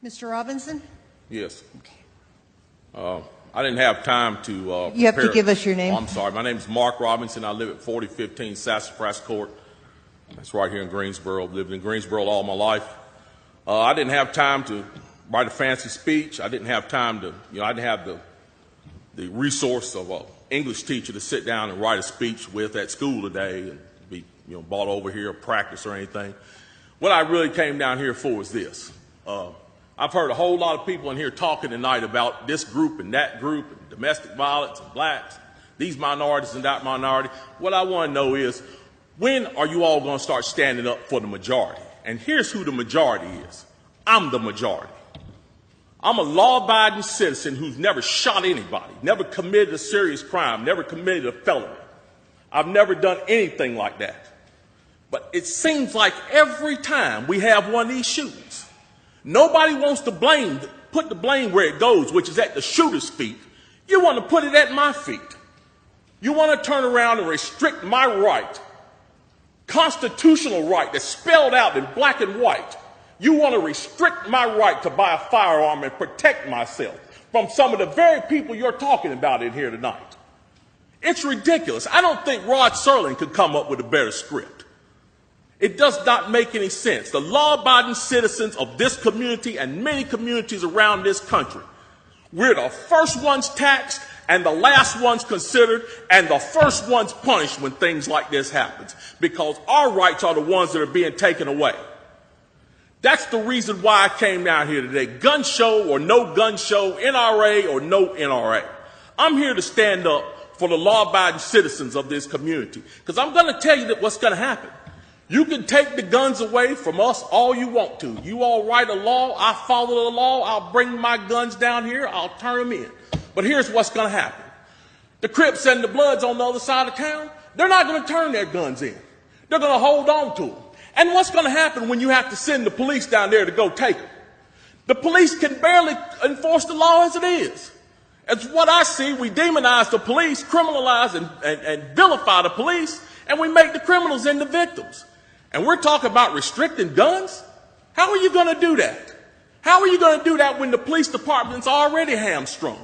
Mr. Robinson? Yes. I didn't have time to You have to prepare. give us your name. Oh, I'm sorry. My name is Mark Robinson. I live at 4015 Sassafras Court. That's right here in Greensboro. I've lived in Greensboro all my life. I didn't have time to write a fancy speech. I didn't have time to, I didn't have the resource of an English teacher to sit down and write a speech with at school today and be, brought over here or practice or anything. What I really came down here for is this. I've heard a whole lot of people in here talking tonight about this group and that group and domestic violence and blacks, these minorities and that minority. What I want to know is, when are you all going to start standing up for the majority? And here's who the majority is. I'm the majority. I'm a law-abiding citizen who's never shot anybody, never committed a serious crime, never committed a felony. I've never done anything like that. But it seems like every time we have one of these shootings, nobody wants to put the blame where it goes, which is at the shooter's feet. You want to put it at my feet. You want to turn around and restrict my right, constitutional right that's spelled out in black and white. You want to restrict my right to buy a firearm and protect myself from some of the very people you're talking about in here tonight. It's ridiculous. I don't think Rod Serling could come up with a better script. It does not make any sense. The law-abiding citizens of this community and many communities around this country, we're the first ones taxed and the last ones considered and the first ones punished when things like this happens, because our rights are the ones that are being taken away. That's the reason why I came down here today. Gun show or no gun show, NRA or no NRA. I'm here to stand up for the law-abiding citizens of this community, because I'm going to tell you that what's going to happen. You can take the guns away from us all you want to. You all write a law, I follow the law, I'll bring my guns down here, I'll turn them in. But here's what's going to happen. The Crips and the Bloods on the other side of town, they're not going to turn their guns in. They're going to hold on to them. And what's going to happen when you have to send the police down there to go take them? The police can barely enforce the law as it is. As what I see, we demonize the police, criminalize and vilify the police, and we make the criminals into victims. And we're talking about restricting guns? How are you going to do that? How are you going to do that when the police department's already hamstrung?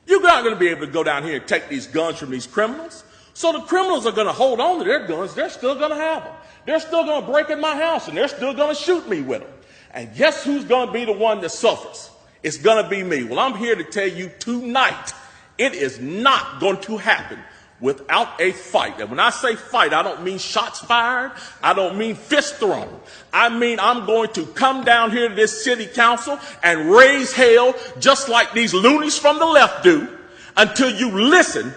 You're not going to be able to go down here and take these guns from these criminals. So the criminals are going to hold on to their guns. They're still going to have them. They're still going to break in my house, and they're still going to shoot me with them. And guess who's going to be the one that suffers? It's going to be me. Well, I'm here to tell you tonight, it is not going to happen without a fight. And when I say fight, I don't mean shots fired. I don't mean fists thrown. I mean I'm going to come down here to this city council and raise hell just like these loonies from the left do until you listen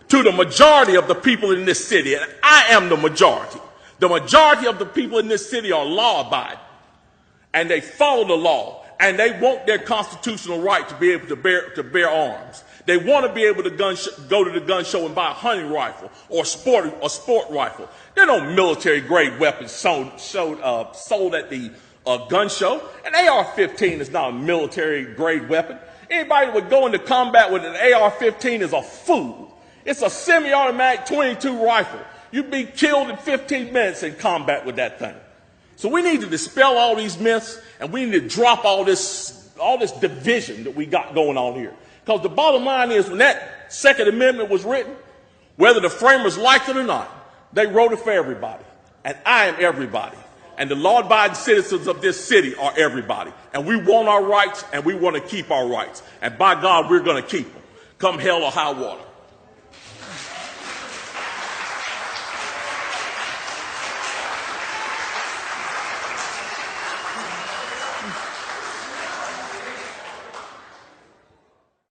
to the majority of the people in this city. And I am the majority. The majority of the people in this city are law-abiding, and they follow the law, and they want their constitutional right to be able to bear arms. They want to be able to go to the gun show and buy a hunting rifle or sport rifle. There are no military-grade weapons sold at the gun show. An AR-15 is not a military-grade weapon. Anybody that would go into combat with an AR-15 is a fool. It's a semi-automatic .22 rifle. You'd be killed in 15 minutes in combat with that thing. So we need to dispel all these myths, and we need to drop all this division that we got going on here. Because the bottom line is, when that Second Amendment was written, whether the framers liked it or not, they wrote it for everybody. And I am everybody. And the law-abiding citizens of this city are everybody. And we want our rights, and we want to keep our rights. And by God, we're going to keep them, come hell or high water.